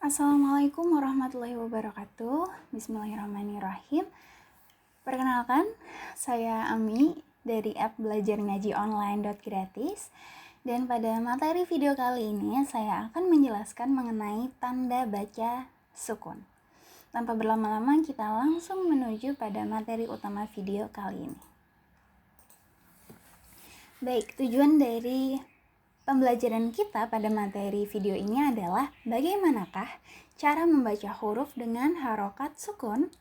Assalamualaikum warahmatullahi wabarakatuh. Bismillahirrahmanirrahim. Perkenalkan, saya Ami dari app belajar ngaji online.gratis. Dan pada materi video kali ini saya akan menjelaskan mengenai tanda baca sukun. Tanpa berlama-lama kita langsung menuju pada materi utama video kali ini. Baik, tujuan dari pembelajaran kita pada materi video ini adalah bagaimanakah cara membaca huruf dengan harokat sukun.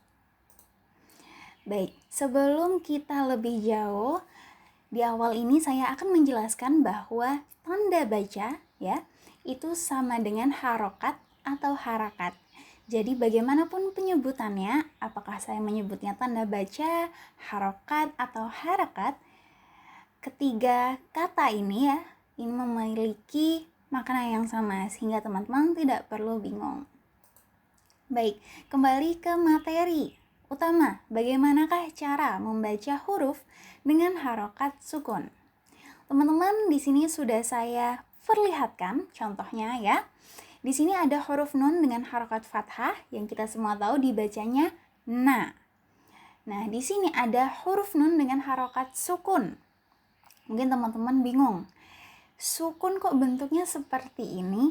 Baik, sebelum kita lebih jauh, di awal ini saya akan menjelaskan bahwa tanda baca ya itu sama dengan harokat atau harakat. Jadi bagaimanapun penyebutannya, apakah saya menyebutnya tanda baca, harokat, atau harakat, ketiga kata ini ya ini memiliki makna yang sama sehingga teman-teman tidak perlu bingung. Baik, kembali ke materi utama. Bagaimanakah cara membaca huruf dengan harokat sukun? Teman-teman, di sini sudah saya perlihatkan contohnya ya. Di sini ada huruf nun dengan harokat fathah yang kita semua tahu dibacanya na. Nah, di sini ada huruf nun dengan harokat sukun. Mungkin teman-teman bingung. Sukun kok bentuknya seperti ini?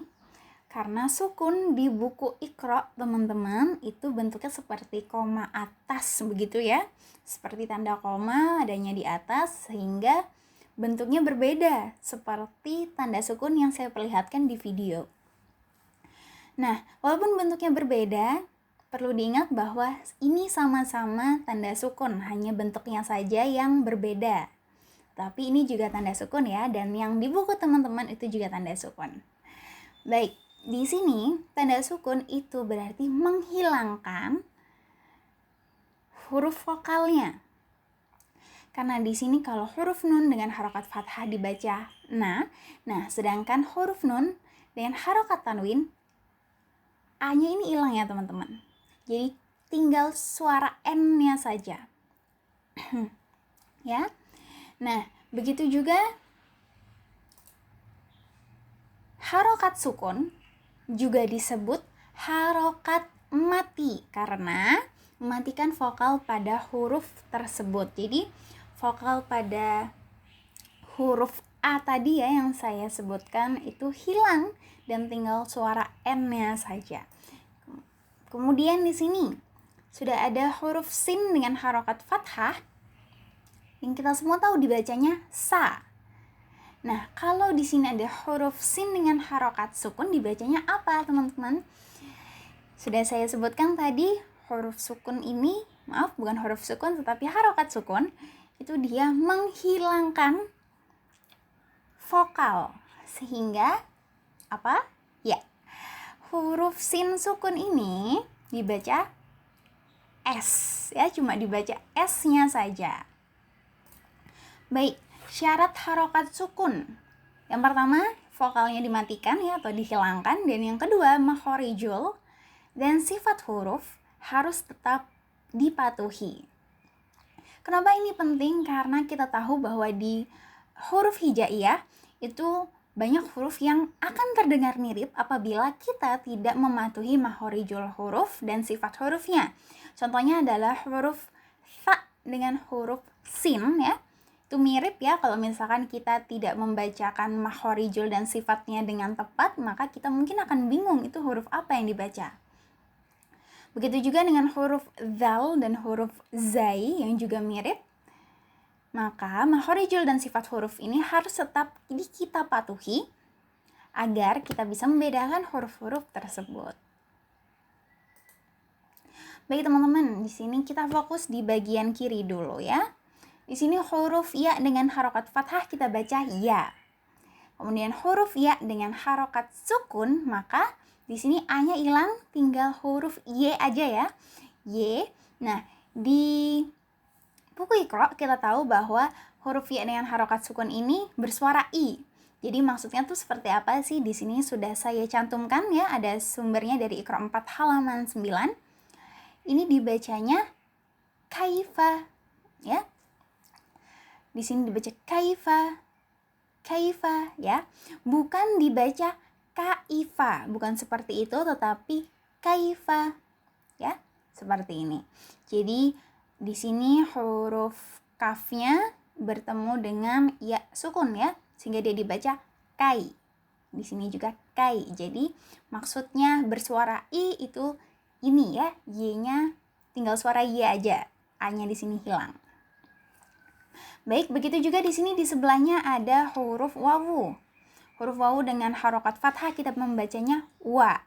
Karena sukun di buku Iqra teman-teman itu bentuknya seperti koma atas begitu ya. Seperti tanda koma adanya di atas sehingga bentuknya berbeda seperti tanda sukun yang saya perlihatkan di video. Nah, walaupun bentuknya berbeda, perlu diingat bahwa ini sama-sama tanda sukun, hanya bentuknya saja yang berbeda. Tapi ini juga tanda sukun ya, dan yang di buku teman-teman itu juga tanda sukun. Baik, di sini tanda sukun itu berarti menghilangkan huruf vokalnya. Karena di sini kalau huruf nun dengan harokat fathah dibaca na, nah sedangkan huruf nun dengan harokat tanwin, a-nya ini hilang ya teman-teman. Jadi tinggal suara n-nya saja. Ya. Nah, begitu juga harokat sukun juga disebut harokat mati karena mematikan vokal pada huruf tersebut. Jadi, vokal pada huruf A tadi ya yang saya sebutkan itu hilang dan tinggal suara N-nya saja. Kemudian di sini sudah ada huruf sin dengan harokat fathah yang kita semua tahu dibacanya sa. Nah, kalau di sini ada huruf sin dengan harokat sukun dibacanya apa, teman-teman? Sudah saya sebutkan tadi, huruf sukun ini, bukan huruf sukun tetapi harokat sukun, itu dia menghilangkan vokal. Sehingga apa? Ya. Huruf sin sukun ini dibaca S, ya, cuma dibaca S-nya saja. Baik, syarat harokat sukun. Yang pertama, vokalnya dimatikan ya atau dihilangkan, dan yang kedua, makhorijul dan sifat huruf harus tetap dipatuhi. Kenapa ini penting? Karena kita tahu bahwa di huruf hijaiyah itu banyak huruf yang akan terdengar mirip apabila kita tidak mematuhi makhorijul huruf dan sifat hurufnya. Contohnya adalah huruf fa dengan huruf sin ya. Itu mirip ya, kalau misalkan kita tidak membacakan makhorijul dan sifatnya dengan tepat, maka kita mungkin akan bingung itu huruf apa yang dibaca. Begitu juga dengan huruf zal dan huruf zai yang juga mirip. Maka makhorijul dan sifat huruf ini harus tetap kita patuhi agar kita bisa membedakan huruf-huruf tersebut. Baik teman-teman, di sini kita fokus di bagian kiri dulu ya. Di sini huruf ya dengan harokat fathah kita baca ya. Kemudian huruf ya dengan harokat sukun, maka di sini a-nya hilang, tinggal huruf y aja ya. Y. Nah, di buku Iqra kita tahu bahwa huruf ya dengan harokat sukun ini bersuara i. Jadi maksudnya tuh seperti apa sih? Di sini sudah saya cantumkan ya, ada sumbernya dari Iqra 4 halaman 9. Ini dibacanya kaifa ya. Di sini dibaca kaifa ya, bukan dibaca kaifa, bukan seperti itu tetapi kaifa, ya, seperti ini. Jadi di sini huruf kafnya bertemu dengan ya sukun ya, sehingga dia dibaca kai. Di sini juga kai. Jadi maksudnya bersuara i itu ini ya, y-nya tinggal suara y aja, a-nya di sini hilang. Baik, begitu juga di sini di sebelahnya ada huruf wawu. Huruf wawu dengan harokat fathah kita membacanya wa.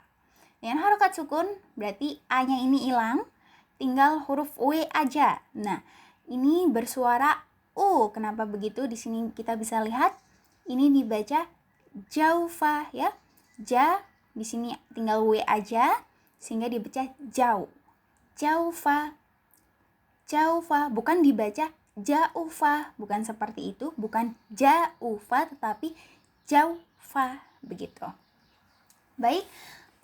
Dengan harokat sukun berarti a-nya ini hilang, tinggal huruf w aja. Nah, ini bersuara u. Kenapa begitu? Di sini kita bisa lihat ini dibaca jaufa ya. Ja di sini tinggal w aja sehingga dibaca jau. Jaufa. Jaufa, bukan dibaca jaufa, bukan seperti itu, bukan jaufa tetapi jaufa begitu. Baik,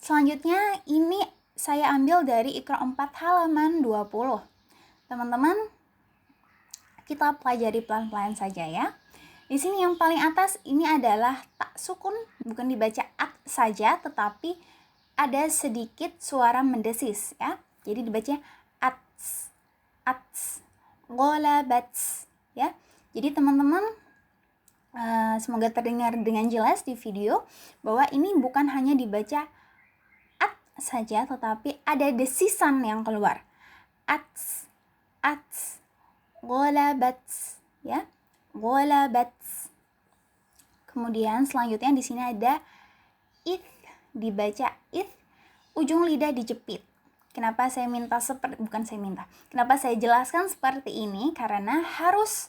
selanjutnya ini saya ambil dari Iqra 4 halaman 20. Teman-teman, kita pelajari pelan-pelan saja ya. Di sini yang paling atas ini adalah tak sukun, bukan dibaca at saja tetapi ada sedikit suara mendesis ya. Jadi dibaca ats, ats, golabats ya. Jadi teman-teman semoga terdengar dengan jelas di video bahwa ini bukan hanya dibaca at saja tetapi ada desisan yang keluar. Ats, ats, golabats ya. Golabats. Kemudian selanjutnya di sini ada ith, dibaca ith, ujung lidah dijepit. Kenapa saya minta kenapa saya jelaskan seperti ini? Karena harus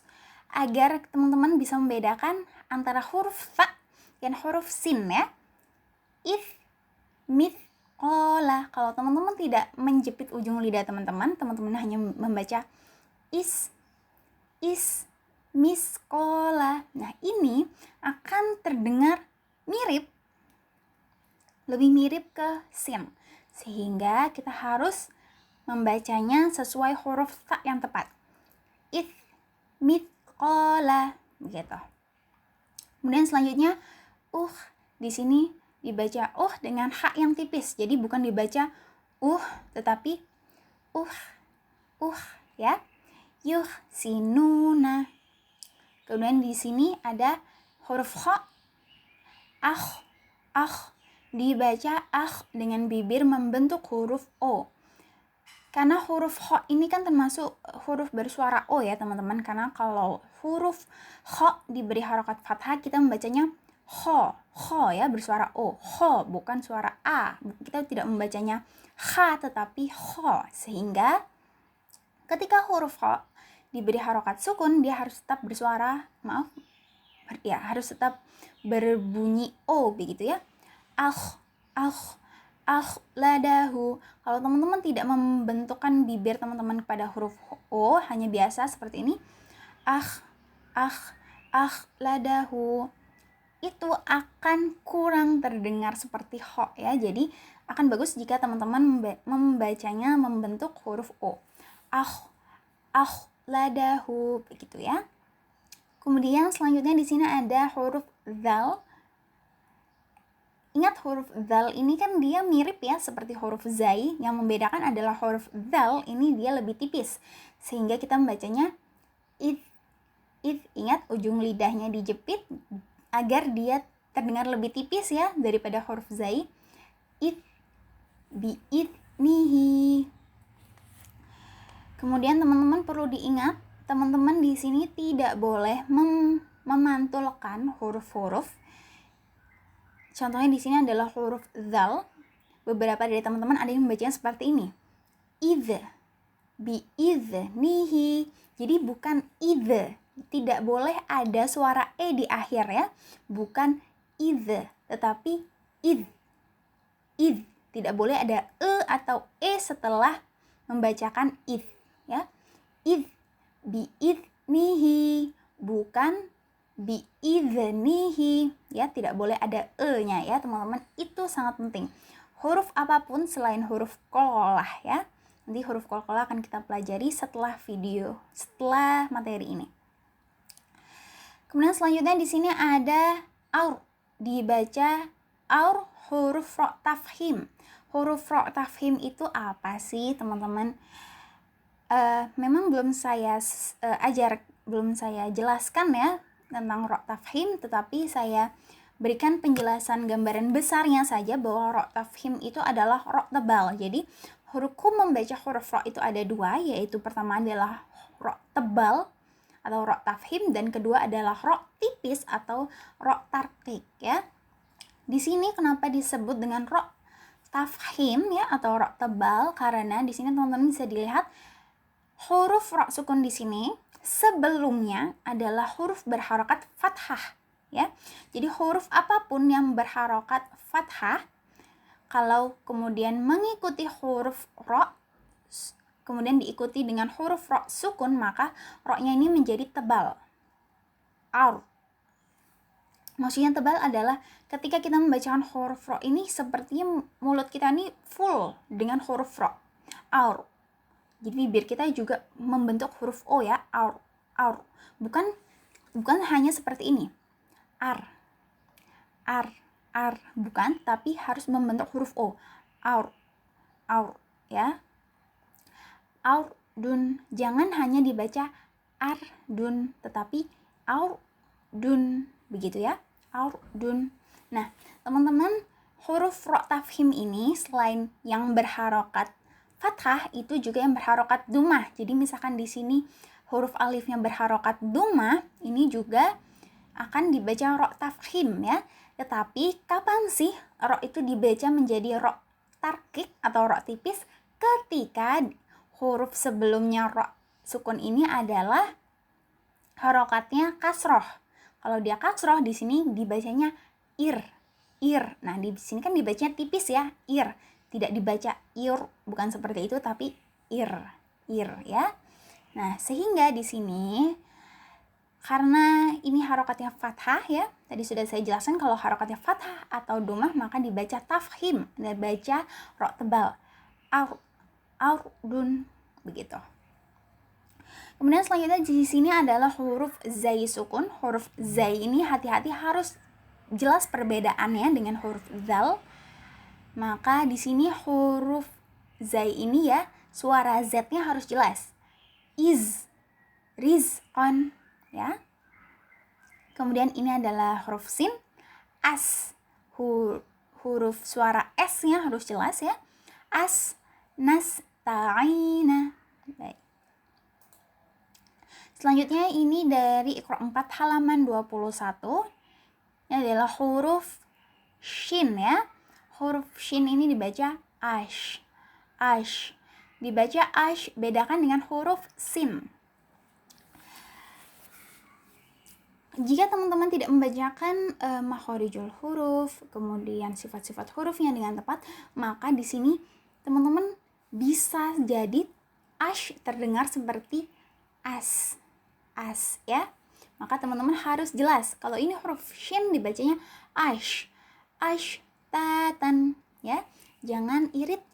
agar teman-teman bisa membedakan antara huruf fa dan huruf sin ya. Ith, mith, qola. Kalau teman-teman tidak menjepit ujung lidah teman-teman hanya membaca is, miskola. Nah, ini akan terdengar mirip, lebih mirip ke sin. Sehingga kita harus membacanya sesuai huruf ta yang tepat. Ith, mitkola, begitu. Kemudian selanjutnya di sini dibaca dengan ha yang tipis. Jadi bukan dibaca tetapi ya. Yuhsinuna. Kemudian di sini ada huruf kha, dibaca dengan bibir membentuk huruf o. Karena huruf kha ini kan termasuk huruf bersuara o ya teman-teman. Karena kalau huruf kha diberi harokat fathah kita membacanya kha ya, bersuara o. Kha bukan suara a. Kita tidak membacanya kha tetapi kha. Sehingga ketika huruf kha diberi harokat sukun, dia harus tetap bersuara, harus tetap berbunyi o begitu ya. Ladahu. Kalau teman-teman tidak membentukkan bibir teman-teman kepada huruf o, hanya biasa seperti ini, ladahu, itu akan kurang terdengar seperti ho ya. Jadi akan bagus jika teman-teman membacanya membentuk huruf o. Ladahu begitu ya. Kemudian selanjutnya di sini ada huruf zal. Ingat huruf zal ini kan dia mirip ya seperti huruf zai. Yang membedakan adalah huruf zal ini dia lebih tipis sehingga kita membacanya id. Ingat ujung lidahnya dijepit agar dia terdengar lebih tipis ya daripada huruf zai. Id, bi idnihi. Kemudian teman-teman perlu diingat, teman-teman di sini tidak boleh memantulkan huruf-huruf. Contohnya di sini adalah huruf zal. Beberapa dari teman-teman ada yang membacanya seperti ini. Idz, bi idznihi. Jadi bukan idz. Tidak boleh ada suara e di akhir ya. Bukan idz, tetapi idz. Tidak boleh ada e atau e setelah membacakan idz. Ya, id bi idnihi, bukan bi idznihi ya, tidak boleh ada e-nya ya teman-teman. Itu sangat penting. Huruf apapun selain huruf qalqalah ya. Nanti huruf qalqalah akan kita pelajari setelah materi ini. Kemudian selanjutnya di sini ada aur, dibaca Or huruf ro tafhim. Huruf ro tafhim itu apa sih teman-teman? Memang belum saya jelaskan ya tentang ro tafhim, tetapi saya berikan penjelasan gambaran besarnya saja bahwa ro tafhim itu adalah ro tebal. Jadi hukum membaca huruf ro itu ada dua, yaitu pertama adalah ro tebal atau ro tafhim, dan kedua adalah ro tipis atau ro tarqiq ya. Di sini kenapa disebut dengan ro tafhim ya atau ro tebal? Karena di sini teman-teman bisa dilihat huruf ro sukun di sini sebelumnya adalah huruf berharokat fathah ya. Jadi huruf apapun yang berharokat fathah, kalau kemudian mengikuti huruf ro kemudian diikuti dengan huruf ro sukun, maka ro-nya ini menjadi tebal. Aur. Maksudnya tebal adalah ketika kita membacakan huruf ro ini sepertinya mulut kita ini full dengan huruf ro. Aur. Jadi bibir kita juga membentuk huruf O ya. Aur. Aur. Bukan hanya seperti ini. Ar. Bukan, tapi harus membentuk huruf O. Aur. Ya. Aur dun. Jangan hanya dibaca ar dun, tetapi aur dun, begitu ya. Aur dun. Nah, teman-teman, huruf ro tafhim ini selain yang berharokat fathah, itu juga yang berharokat dumah. Jadi misalkan di sini huruf alifnya berharokat dumah, ini juga akan dibaca ro tafhim ya. Tetapi kapan sih ro itu dibaca menjadi ro tarqiq atau ro tipis? Ketika huruf sebelumnya ro sukun ini adalah harokatnya kasroh. Kalau dia kasroh, di sini dibacanya ir. Nah, di sini kan dibacanya tipis ya, ir. Tidak dibaca ir, bukan seperti itu, tapi ir ya. Nah, sehingga di sini karena ini harokatnya fathah ya, tadi sudah saya jelaskan kalau harokatnya fathah atau domah maka dibaca tafhim, dibaca ro tebal. Aur dun, begitu. Kemudian selanjutnya di sini adalah huruf zai sukun. Huruf zai ini hati-hati, harus jelas perbedaannya dengan huruf zal. Maka di sini huruf zai ini ya, suara z-nya harus jelas. Iz, rizqan ya. Kemudian ini adalah huruf sin, as. Huruf suara s-nya harus jelas ya. As, nasta'ina. Baik. Selanjutnya ini dari Iqra 4 halaman 21. Ini adalah huruf shin ya. Huruf shin ini dibaca ash. Dibaca ash, bedakan dengan huruf sin. Jika teman-teman tidak membacakan makhorijul huruf, kemudian sifat-sifat hurufnya dengan tepat, maka di sini teman-teman bisa jadi ash terdengar seperti as ya. Maka teman-teman harus jelas kalau ini huruf shin dibacanya ash tatan ya. Jangan irit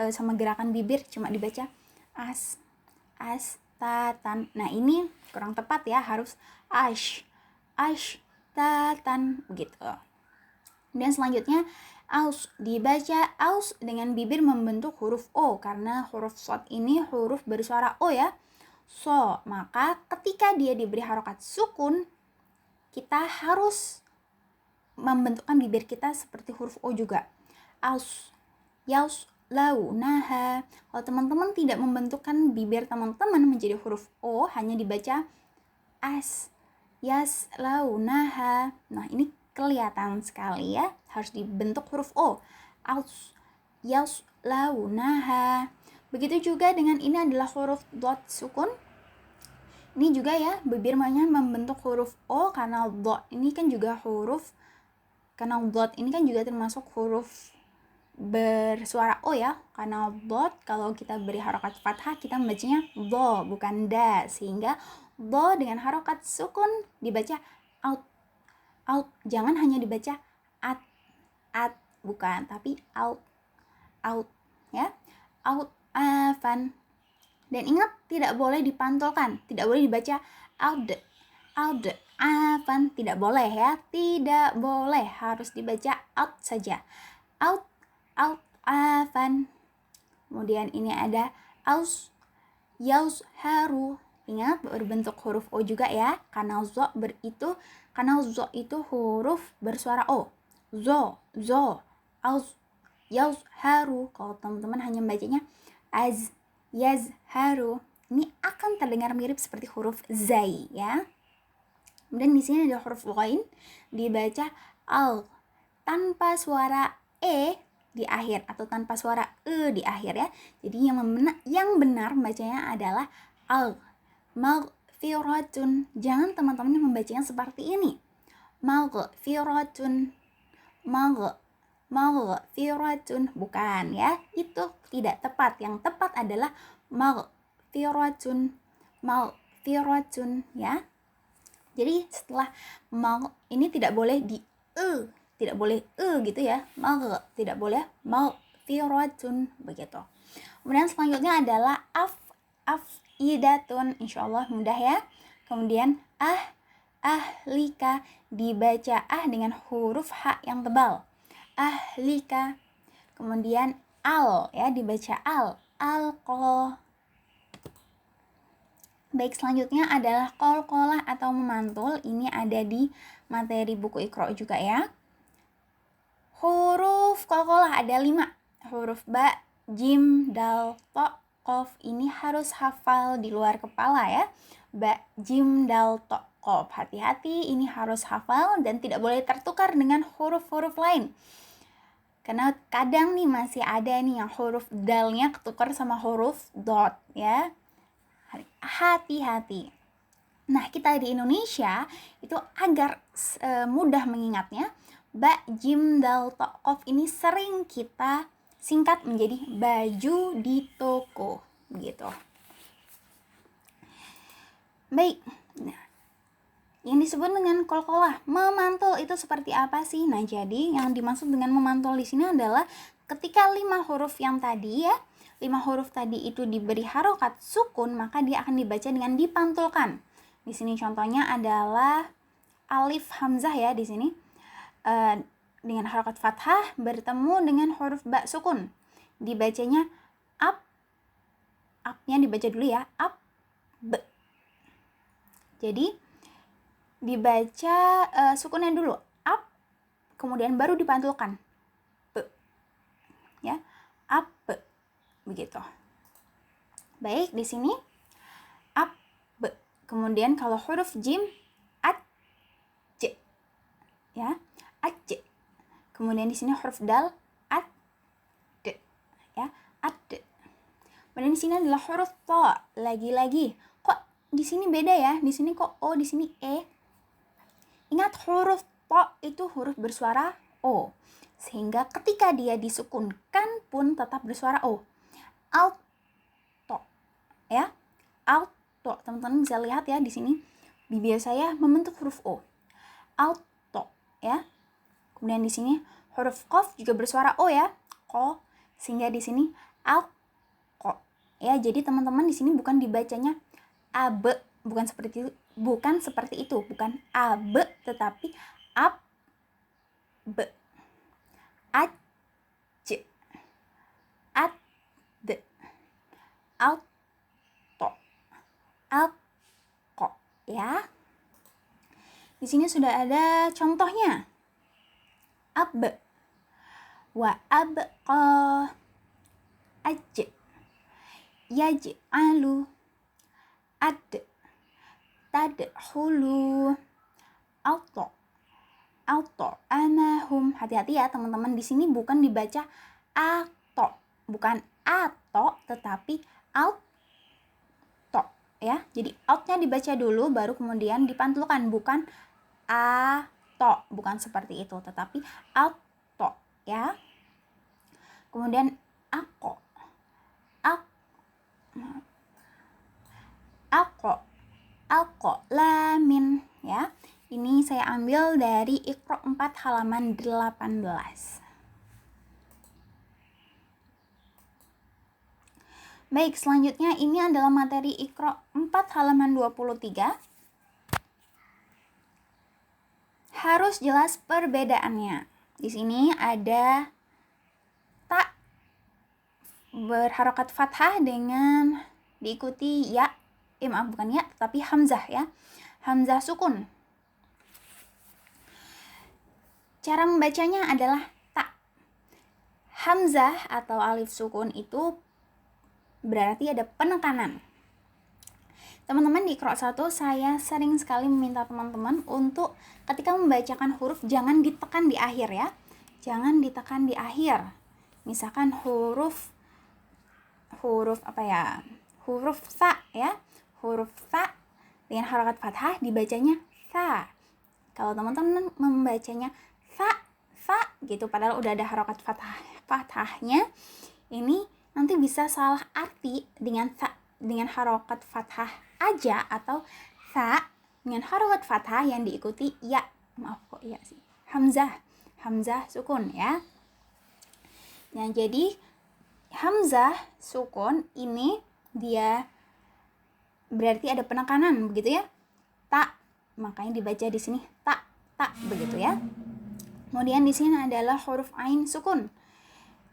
sama gerakan bibir, cuma dibaca as tatan. Nah, ini kurang tepat ya, harus ash tatan begitu. Dan selanjutnya aus, dibaca aus dengan bibir membentuk huruf O, karena huruf shad ini huruf bersuara O ya. So, maka ketika dia diberi harokat sukun, kita harus membentukkan bibir kita seperti huruf O juga. Aus, yaus, lau, naha. Kalau teman-teman tidak membentukkan bibir teman-teman menjadi huruf O, hanya dibaca as, yas, lau, naha. Nah, ini kelihatan sekali ya, harus dibentuk huruf O. Aus, yaus, lau, naha. Begitu juga dengan ini adalah huruf dot sukun. Ini juga ya, bibir membentuk huruf O, karena dot ini kan juga termasuk huruf bersuara O ya. Karena dot kalau kita beri harokat fathah, kita membacanya do bukan da, sehingga do dengan harokat sukun dibaca out. Jangan hanya dibaca at bukan, tapi out ya. Out afan. Dan ingat, tidak boleh dipantulkan, tidak boleh dibaca out Afan, tidak boleh ya, tidak boleh, harus dibaca out saja. Out, afan. Kemudian ini ada aus, yaus, haru. Ingat berbentuk huruf O juga ya, karena zo itu huruf bersuara O. Zo, aus, yaus, haru. Kalau teman-teman hanya membacanya az, yaz, haru, ini akan terdengar mirip seperti huruf zai ya. Kemudian di sini ada huruf lain dibaca al tanpa suara e di akhir atau tanpa suara e di akhir ya. Jadi yang benar bacanya adalah al. Maghfiratun. Jangan teman-teman membacanya seperti ini. Maghfiratun. Maghfiratun. Bukan ya. Itu tidak tepat. Yang tepat adalah maghfiratun. Maghfiratun ya. Jadi setelah ini tidak boleh di tidak boleh gitu ya. Tidak boleh maghfiratun begitu. Kemudian selanjutnya adalah afidatun. Insyaallah mudah ya. Kemudian ahlika, dibaca dengan huruf H yang tebal. Ahlika. Kemudian al ya, dibaca alqa. Baik, selanjutnya adalah qalqalah atau memantul. Ini ada di materi buku Iqra juga ya. Huruf qalqalah ada 5. Huruf ba, jim, dal, to, qaf. Ini harus hafal di luar kepala ya. Ba, jim, dal, to, qaf. Hati-hati, ini harus hafal dan tidak boleh tertukar dengan huruf-huruf lain. Karena kadang nih masih ada nih yang huruf dalnya ketukar sama huruf dot ya. Hati-hati. Nah, kita di Indonesia itu agar mudah mengingatnya, ba, jim, dal, to, qaf ini sering kita singkat menjadi baju di toko begitu. Baik. Nah, yang disebut dengan qalqalah, memantul itu seperti apa sih? Nah, jadi yang dimaksud dengan memantul di sini adalah ketika 5 huruf yang tadi ya, 5 huruf tadi itu diberi harokat sukun, maka dia akan dibaca dengan dipantulkan. Di sini contohnya adalah alif hamzah ya di sini. Dengan harokat fathah bertemu dengan huruf ba sukun. Dibacanya up. Up-nya dibaca dulu ya, up, b. Jadi dibaca sukunnya dulu, up, kemudian baru dipantulkan, b. Ya, up, b. Begitu. Baik, di sini up, b. Kemudian kalau huruf jim, at, j. Ya, at, j. Kemudian di sini huruf dal, at, d. Ya, at, d. Kemudian di sini adalah huruf to. Lagi-lagi, kok di sini beda ya? Di sini kok o, di sini e. Ingat, huruf to itu huruf bersuara o. Sehingga ketika dia disukunkan pun tetap bersuara o. Auto ya, auto. Teman-teman bisa lihat ya di sini bibir saya membentuk huruf o. Auto ya. Kemudian di sini huruf qaf juga bersuara o ya, ko. Sehingga di sini alqo ya. Jadi teman-teman di sini bukan dibacanya ab, bukan seperti itu, bukan ab, tetapi ab, b, ac, ad, auto, alqo ya. Di sini sudah ada contohnya. Ab, wa abqa, aj, yaj'alu, ad, tadkhulu, auto, anahum. Hati-hati ya teman-teman, di sini bukan dibaca ato, bukan ato, tetapi auto ya. Jadi outnya dibaca dulu baru kemudian dipantulkan, bukan ato, bukan seperti itu, tetapi auto ya. Kemudian ako, lamin ya. Ini saya ambil dari Iqra 4 halaman 18. Baik, selanjutnya ini adalah materi Iqra 4 halaman 23. harus jelas perbedaannya. Di sini ada ta berharokat fathah dengan diikuti ya. Maaf, bukan ya, tapi hamzah ya. Hamzah sukun. Cara membacanya adalah ta. Hamzah atau alif sukun itu berarti ada penekanan. Teman-teman di Qiraat 1 saya sering sekali meminta teman-teman untuk ketika membacakan huruf jangan ditekan di akhir ya. Jangan ditekan di akhir. Misalkan huruf apa ya? Huruf sa ya. Huruf sa dengan harokat fathah dibacanya sa. Kalau teman-teman membacanya sa gitu padahal udah ada harokat fathahnya, ini nanti bisa salah arti dengan sa dengan harokat fathah aja atau sa dengan harokat fathah yang diikuti ya. Maaf kok ya sih. Hamzah sukun ya. Nah, jadi hamzah sukun ini dia berarti ada penekanan begitu ya. Ta, makanya dibaca di sini ta begitu ya. Kemudian di sini adalah huruf ain sukun.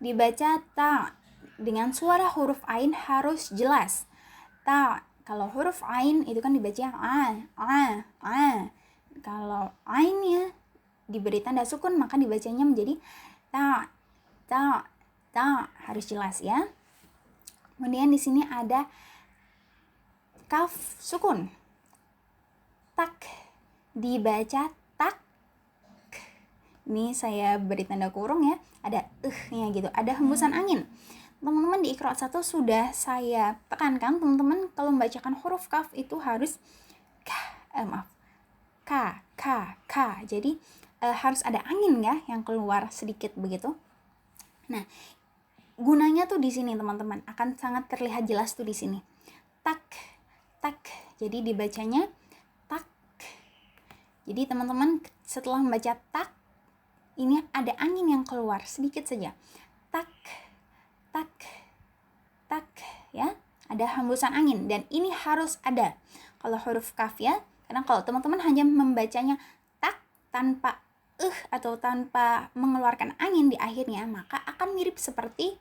Dibaca ta dengan suara huruf ain harus jelas. Ta, kalau huruf ain itu kan dibaca a. Kalau ainnya diberi tanda sukun maka dibacanya menjadi ta harus jelas ya. Kemudian di sini ada kaf sukun. Tak dibaca tak. Ini saya beri tanda kurung ya. Ada nya gitu. Ada hembusan angin. Teman-teman di Qiraat 1 sudah saya tekankan teman-teman kalau membacakan huruf kaf itu harus ka. Jadi harus ada angin ya yang keluar sedikit begitu. Nah, gunanya tuh di sini teman-teman akan sangat terlihat jelas tuh di sini. Tak. Jadi dibacanya tak. Jadi teman-teman setelah membaca tak ini ada angin yang keluar sedikit saja. Tak ya. Ada hembusan angin dan ini harus ada kalau huruf kaf ya. Karena kalau teman-teman hanya membacanya tak tanpa atau tanpa mengeluarkan angin di akhirnya, maka akan mirip seperti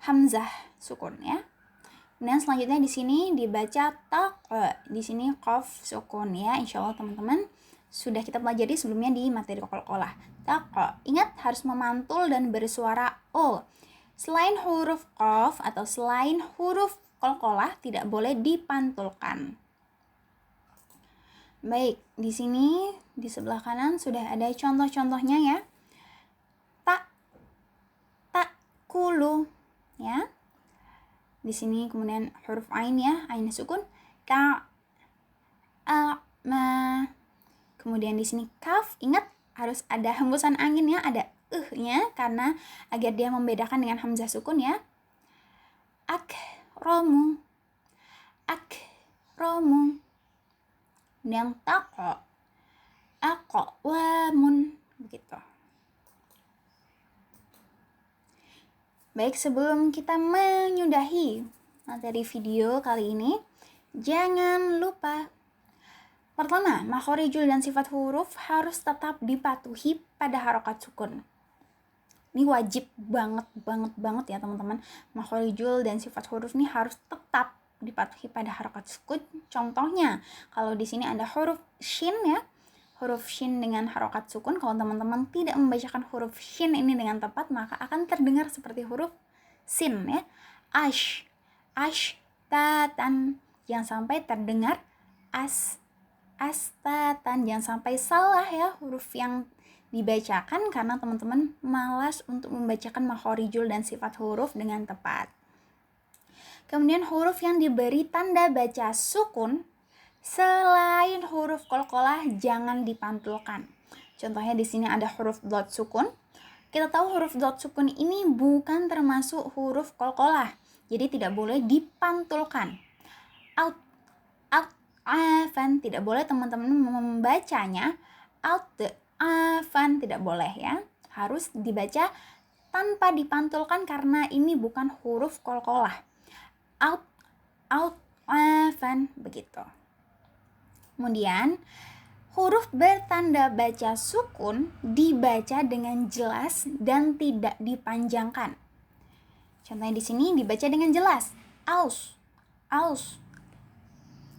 hamzah sukun ya. Kemudian selanjutnya di sini dibaca tak. Di sini qaf sukun ya. Insyaallah teman-teman sudah kita pelajari sebelumnya di materi qalqalah. Tak. Ingat harus memantul dan bersuara o. Selain huruf qaf atau selain huruf qalqalah tidak boleh dipantulkan. Baik, di sini di sebelah kanan sudah ada contoh-contohnya ya. Kulu ya. Di sini kemudian huruf ain ya, ain sukun. Ma. Kemudian di sini kaf, ingat harus ada hembusan angin ya, ada nya karena agar dia membedakan dengan hamzah sukun ya. Akromu. Yang tako. Aqwamun begitu. Baik, sebelum kita menyudahi materi video kali ini, jangan lupa pertama, makhorijul dan sifat huruf harus tetap dipatuhi pada harokat sukun. Ini wajib banget ya teman-teman. Makhorijul dan sifat huruf ini harus tetap dipatuhi pada harokat sukun. Contohnya, kalau di sini ada huruf shin ya. Huruf shin dengan harokat sukun, kalau teman-teman tidak membacakan huruf shin ini dengan tepat, maka akan terdengar seperti huruf sin ya. Ash, tatan. Jangan sampai terdengar astatan. Jangan sampai salah ya huruf yang dibacakan karena teman-teman malas untuk membacakan makhorijul dan sifat huruf dengan tepat. Kemudian huruf yang diberi tanda baca sukun selain huruf qalqalah jangan dipantulkan. Contohnya di sini ada huruf dot sukun. Kita tahu huruf dot sukun ini bukan termasuk huruf qalqalah. Jadi tidak boleh dipantulkan. Afan tidak boleh teman-teman membacanya afan tidak boleh ya. Harus dibaca tanpa dipantulkan karena ini bukan huruf qalqalah. Afan begitu. Kemudian Huruf bertanda baca sukun dibaca dengan jelas dan tidak dipanjangkan. Contohnya di sini dibaca dengan jelas. Aus, aus.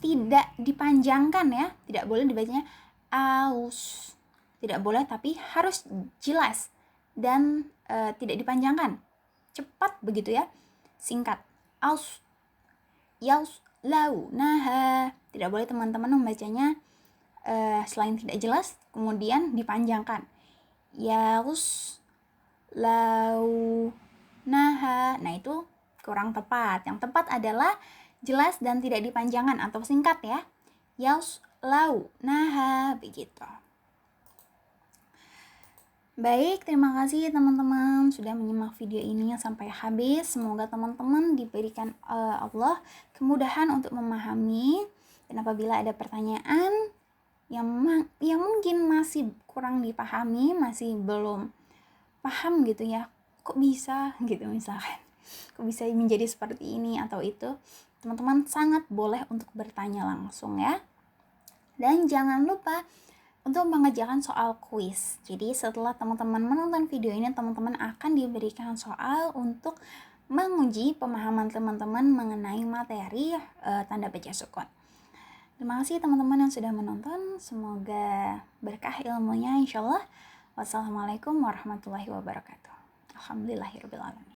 Tidak dipanjangkan ya. Tidak boleh dibacanya aus. Tidak boleh, tapi harus jelas dan tidak dipanjangkan. Cepat begitu ya. Singkat. Aus, yaus, lau, naha. Tidak boleh teman-teman membacanya selain tidak jelas kemudian dipanjangkan. Yaus, lau, naha. Nah itu kurang tepat. Yang tepat adalah jelas dan tidak dipanjangkan atau singkat ya. Yaus, lau, naha. Begitu. Baik, terima kasih teman-teman sudah menyimak video ini sampai habis. Semoga teman-teman diberikan Allah kemudahan untuk memahami. Dan apabila ada pertanyaan yang mungkin masih kurang dipahami, masih belum paham gitu ya, kok bisa gitu misalkan, kok bisa menjadi seperti ini atau itu, teman-teman sangat boleh untuk bertanya langsung ya. Dan jangan lupa untuk mengerjakan soal kuis. Jadi setelah teman-teman menonton video ini, teman-teman akan diberikan soal untuk menguji pemahaman teman-teman mengenai materi tanda baca sukun. Terima kasih teman-teman yang sudah menonton. Semoga berkah ilmunya insyaallah. Wassalamualaikum warahmatullahi wabarakatuh. Alhamdulillahirabbil alamin.